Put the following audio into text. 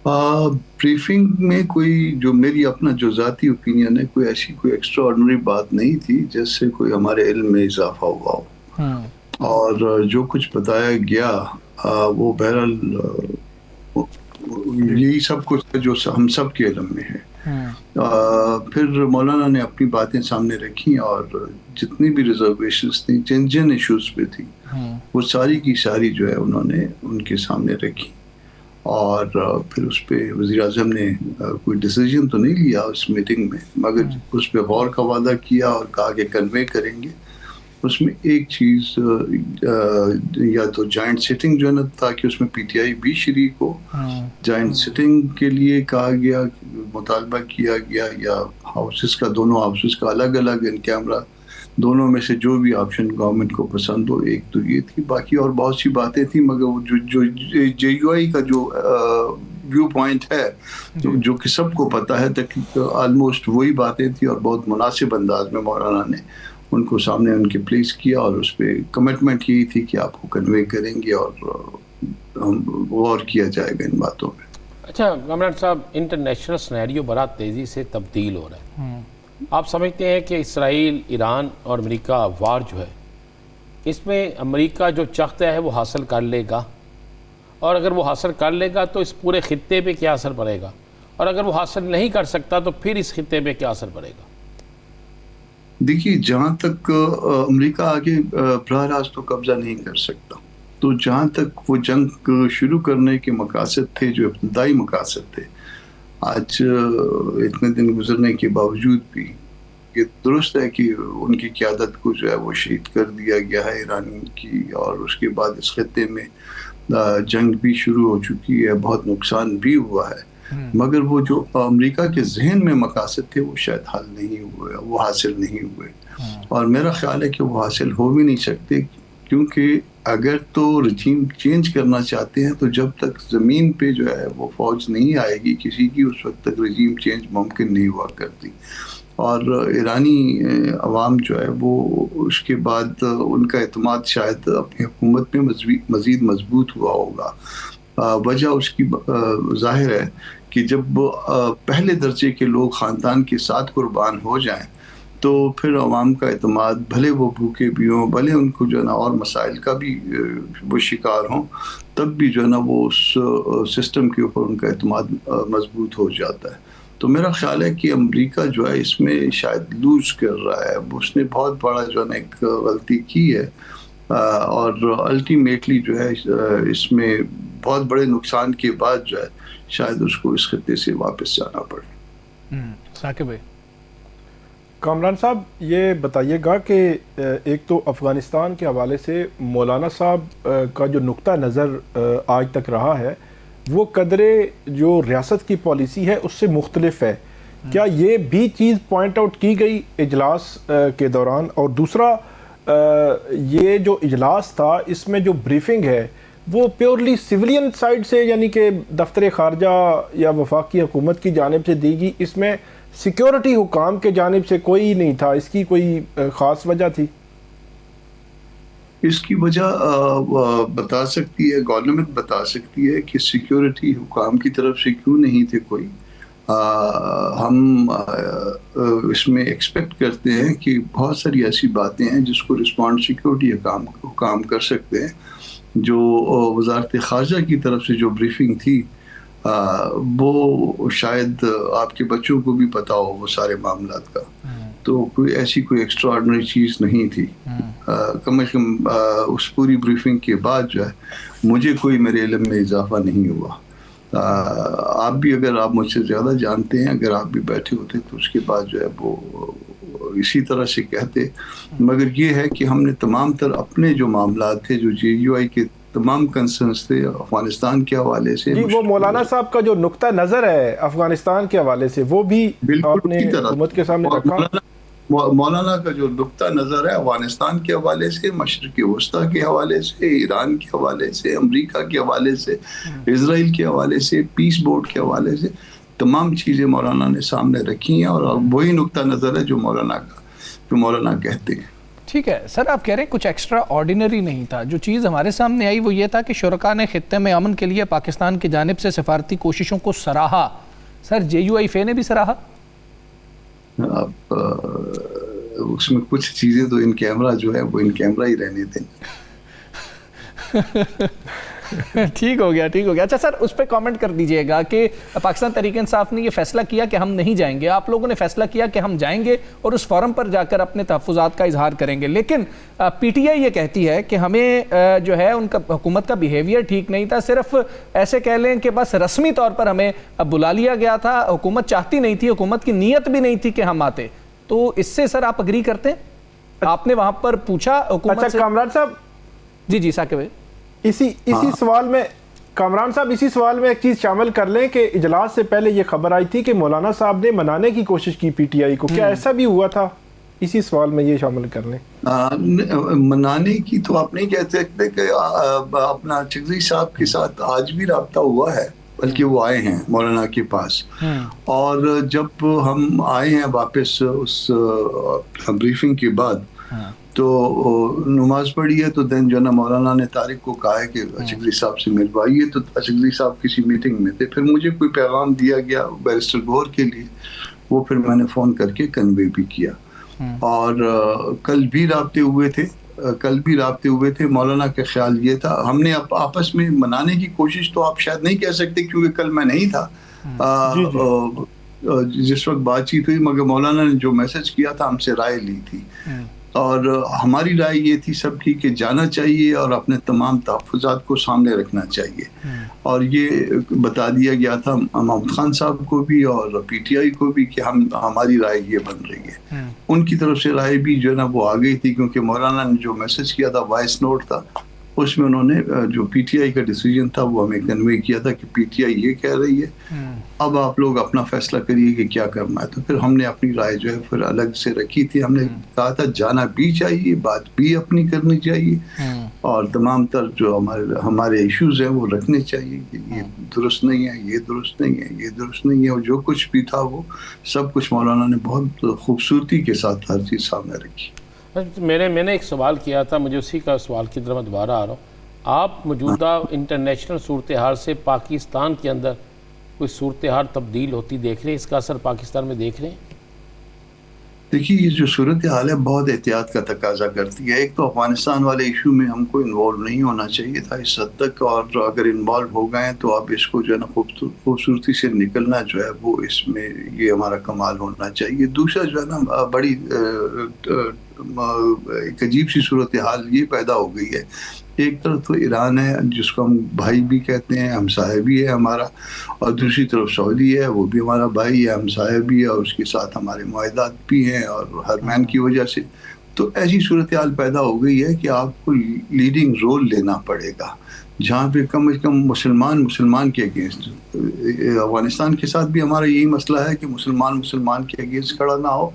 Briefing में कोई जो मेरी अपना जो ज़ाती ओपिनियन है, कोई ऐसी कोई एक्स्ट्रा ऑर्डिनरी बात नहीं थी जिससे कोई हमारे इल्म में इजाफा हुआ हो। और जो कुछ बताया गया वो बहरहाल यही सब कुछ है जो हम सब के इल्म में है। फिर मौलाना ने अपनी बातें सामने रखी और जितनी भी रिजर्वेशंस थी, जिन जिन इश्यूज पे थी, वो सारी की सारी जो है उन्होंने उनके सामने रखी। और फिर उस पर वज़ीर-ए-आज़म ने कोई डिसीजन तो नहीं लिया उस मीटिंग में, मगर उस पर गौर का वादा किया और कहा कि कन्वे करेंगे। उसमें एक चीज़ या तो जॉइंट सिटिंग जो है ना, ताकि उसमें पीटीआई भी शरीक हो। जॉइंट सिटिंग के लिए कहा गया, मुतालबा किया गया, या हाउसेस का, दोनों हाउसेस का अलग अलग इन कैमरा, दोनों में से जो भी ऑप्शन गवर्नमेंट को पसंद हो। एक तो ये थी, बाकी और बहुत सी बातें थी, मगर वो जो JUI का जो व्यू पॉइंट है, जो कि सबको पता है, तक ऑलमोस्ट वही बातें थी। और बहुत मुनासिब अंदाज में मौलाना ने उनको सामने उनके प्लेस किया, और उस पर कमिटमेंट यही थी कि आपको कन्वे करेंगे और गौर किया जाएगा इन बातों में। अच्छा कामरान साहब, इंटरनेशनल सिनेरियो बड़ा तेज़ी से तब्दील हो रहा है। आप समझते हैं कि इसराइल, ईरान और अमेरिका वार जो है, इसमें अमेरिका जो चाहता है वो हासिल कर लेगा, और अगर वो हासिल कर लेगा तो इस पूरे खित्ते पे क्या असर पड़ेगा, और अगर वो हासिल नहीं कर सकता तो फिर इस खित्ते पे क्या असर पड़ेगा? देखिए, जहाँ तक अमेरिका आगे बराह रास्त तो कब्जा नहीं कर सकता, तो जहाँ तक वो जंग शुरू करने के मकासद थे, जो इब्तदाई मकासद थे, आज इतने दिन गुजरने के बावजूद भी ये दुरुस्त है कि उनकी क़यादत को जो है वो शहीद कर दिया गया है ईरानी की, और उसके बाद इस खत्ते में जंग भी शुरू हो चुकी है, बहुत नुकसान भी हुआ है। मगर वो जो अमेरिका के जहन में मकासद थे वो शायद हल नहीं हुए, वो हासिल नहीं हुए। और मेरा ख्याल है कि वो हासिल हो भी नहीं सकते, क्योंकि अगर तो रजीम चेंज करना चाहते हैं तो जब तक ज़मीन पे जो है वो फ़ौज नहीं आएगी किसी की, उस वक्त तक रजीम चेंज मुमकिन नहीं हुआ करती। और ईरानी अवाम जो है वो उसके बाद उनका एतमाद शायद अपनी हुकूमत में मज़ीद मजबूत हुआ होगा। वजह उसकी ज़ाहिर है कि जब पहले दर्जे के लोग ख़ानदान के साथ कुर्बान हो जाएं, तो फिर अवाम का एतमाद, भले वो भूखे भी हों, भले उनको जो है ना और मसाइल का भी वो शिकार हों, तब भी जो है ना वो उस सिस्टम के ऊपर उनका एतमाद मजबूत हो जाता है। तो मेरा ख्याल है कि अमेरिका जो है इसमें शायद लूज कर रहा है, उसने बहुत बड़ा जो है ना एक गलती की है, और अल्टीमेटली जो है इसमें बहुत बड़े नुकसान के बाद जो है शायद उसको इस खत्ते से वापस जाना पड़े। साकिब भाई। कामरान साहब, ये बताइएगा कि एक तो अफ़गानिस्तान के हवाले से मौलाना साहब का जो नुक्ता नज़र आज तक रहा है, वो कदरे जो रियासत की पॉलिसी है उससे मुख्तलिफ है। क्या ये भी चीज़ पॉइंट आउट की गई इजलास के दौरान? और दूसरा, ये जो इजलास था, इसमें जो ब्रीफिंग है वो प्योरली सिविलियन साइड से, यानी कि दफ्तर ख़ारजा या वफाकी हुकूमत की जानिब से दी गई, इसमें सिक्योरिटी हुकाम के जानिब से कोई नहीं था? इसकी कोई ख़ास वजह थी? इसकी वजह बता सकती है गवर्नमेंट, बता सकती है कि सिक्योरिटी हुकाम की तरफ से क्यों नहीं थे कोई। हम इसमें एक्सपेक्ट करते हैं कि बहुत सारी ऐसी बातें हैं जिसको रिस्पॉन्ड सिक्योरिटी हुकाम कर सकते हैं। जो वज़ारत ख़ारजा की तरफ से जो ब्रीफिंग थी, वो शायद आपके बच्चों को भी पता हो वो सारे मामलात का, तो कोई ऐसी कोई एक्स्ट्रा ऑर्डिनरी चीज़ नहीं थी। कम से कम उस पूरी ब्रीफिंग के बाद जो है मुझे कोई मेरे इल्म में इजाफा नहीं हुआ। आप भी, अगर आप मुझसे ज़्यादा जानते हैं, अगर आप भी बैठे होते तो उसके बाद जो है वो इसी तरह से कहते। मगर ये है कि हमने तमाम तर अपने जो मामलात थे, जो JUI के तमाम कंसर्न्स थे अफगानिस्तान के हवाले से, जी, वो मौलाना साहब का जो नुक्ता नज़र है अफगानिस्तान के हवाले से, वो भी आपने हुकूमत के सामने रखा। मौलाना का जो नुक्ता नज़र है अफगानिस्तान के हवाले से, मशरिक़ वस्ता के हवाले से, ईरान के हवाले से, अमेरिका के हवाले से, इजराइल के हवाले से, पीस बोर्ड के हवाले से, तमाम चीज़ें मौलाना ने सामने रखी हैं, और वही नुक्ता नज़र है जो मौलाना कहते हैं। ٹھیک ہے سر، آپ کہہ رہے ہیں کچھ ایکسٹرا آرڈینری نہیں تھا. جو چیز ہمارے سامنے آئی وہ یہ تھا کہ شرکاء نے خطے میں امن کے لیے پاکستان کی جانب سے سفارتی کوششوں کو سراہا. سر JUIFA نے بھی سراہا؟ اب اس میں کچھ چیزیں تو ان کیمرہ جو ہے وہ ان کیمرہ ہی رہنے دیں. ٹھیک ہو گیا، ٹھیک ہو گیا. اچھا سر، اس پہ کامنٹ کر دیجئے گا کہ پاکستان تحریک انصاف نے یہ فیصلہ کیا کہ ہم نہیں جائیں گے، آپ لوگوں نے فیصلہ کیا کہ ہم جائیں گے اور اس فورم پر جا کر اپنے تحفظات کا اظہار کریں گے، لیکن PTI یہ کہتی ہے کہ ہمیں جو ہے ان کا حکومت کا بیہیویئر ٹھیک نہیں تھا، صرف ایسے کہہ لیں کہ بس رسمی طور پر ہمیں بلا لیا گیا تھا، حکومت چاہتی نہیں تھی، حکومت کی نیت بھی نہیں تھی کہ ہم آتے. تو اس سے سر آپ اگری کرتے ہیں؟ آپ نے وہاں پر پوچھا حکومت سے؟ اچھا کامران صاحب، جی ثاقب بھائی، اسی سوال میں کامران صاحب اسی سوال میں ایک چیز شامل کر لیں کہ اجلاس سے پہلے یہ خبر آئی تھی کہ مولانا صاحب نے منانے کی کوشش کی PTI کو، کیا ایسا بھی ہوا تھا؟ اسی سوال میں یہ شامل کر لیں. منانے کی تو آپ نہیں کہہ سکتے کہ اپنا چغری صاحب کے ساتھ آج بھی رابطہ ہوا ہے، بلکہ وہ آئے ہیں مولانا کے پاس، اور جب ہم آئے ہیں واپس اس بریفنگ کے بعد تو نماز پڑھی ہے، تو دین جو ہے نا مولانا نے طارق کو کہا ہے کہ اشغری صاحب سے ملوائیے، تو اشغری صاحب کسی میٹنگ میں تھے. پھر مجھے کوئی پیغام دیا گیا بیرسٹر گوہر کے لیے، وہ پھر میں نے فون کر کے کنوے بھی کیا، اور کل بھی رابطے ہوئے تھے. مولانا کا خیال یہ تھا، ہم نے آپس میں منانے کی کوشش تو آپ شاید نہیں کہہ سکتے کیونکہ کل میں نہیں تھا جس وقت بات چیت ہوئی، مگر مولانا نے جو میسج کیا تھا ہم سے رائے لی تھی، اور ہماری رائے یہ تھی سب کی کہ جانا چاہیے اور اپنے تمام تحفظات کو سامنے رکھنا چاہیے. اور یہ بتا دیا گیا تھا محمد خان صاحب کو بھی اور PTI کو بھی کہ ہماری رائے یہ بن رہی ہے. ان کی طرف سے رائے بھی جو ہے نا وہ آ گئی تھی، کیونکہ مولانا نے جو میسج کیا تھا وائس نوٹ تھا، اس میں انہوں نے جو PTI کا ڈیسیجن تھا وہ ہمیں کنوے کیا تھا کہ PTI یہ کہہ رہی ہے، اب آپ لوگ اپنا فیصلہ کریے کہ کیا کرنا ہے. تو پھر ہم نے اپنی رائے جو ہے پھر الگ سے رکھی تھی. ہم نے کہا تھا جانا بھی چاہیے، بات بھی اپنی کرنی چاہیے، اور تمام تر جو ہمارے ایشوز ہیں وہ رکھنے چاہیے کہ یہ درست نہیں ہے، یہ درست نہیں ہے، یہ درست نہیں ہے. اور جو کچھ بھی تھا وہ سب کچھ مولانا نے بہت خوبصورتی کے ساتھ ہر چیز سامنے رکھی. میں نے ایک سوال کیا تھا، مجھے اسی کا سوال کی طرف میں دوبارہ آ رہا ہوں. آپ موجودہ انٹرنیشنل صورتحال سے پاکستان کے اندر کوئی صورتحال تبدیل ہوتی دیکھ رہے ہیں؟ اس کا اثر پاکستان میں دیکھ رہے ہیں؟ دیکھیے یہ جو صورتحال ہے بہت احتیاط کا تقاضا کرتی ہے. ایک تو افغانستان والے ایشو میں ہم کو انوالو نہیں ہونا چاہیے تھا اس حد تک، اور اگر انوالو ہو گئے تو اب اس کو جو ہے نا خوبصورتی سے نکلنا جو ہے وہ اس میں یہ ہمارا کمال ہونا چاہیے. دوسرا جو ہے نا بڑی ایک عجیب سی صورتحال یہ پیدا ہو گئی ہے. ایک طرف تو ایران ہے جس کو ہم بھائی بھی کہتے ہیں، ہمسایہ بھی ہے ہمارا، اور دوسری طرف سعودی ہے، وہ بھی ہمارا بھائی ہے، ہمسایہ بھی ہے، اور اس کے ساتھ ہمارے معاہدات بھی ہیں اور حرمین کی وجہ سے. تو ایسی صورتحال پیدا ہو گئی ہے کہ آپ کو لیڈنگ رول لینا پڑے گا، جہاں پہ کم از کم مسلمان کے اگینسٹ. افغانستان کے ساتھ بھی ہمارا یہی مسئلہ ہے کہ مسلمان کے اگینسٹ کھڑا نہ ہو،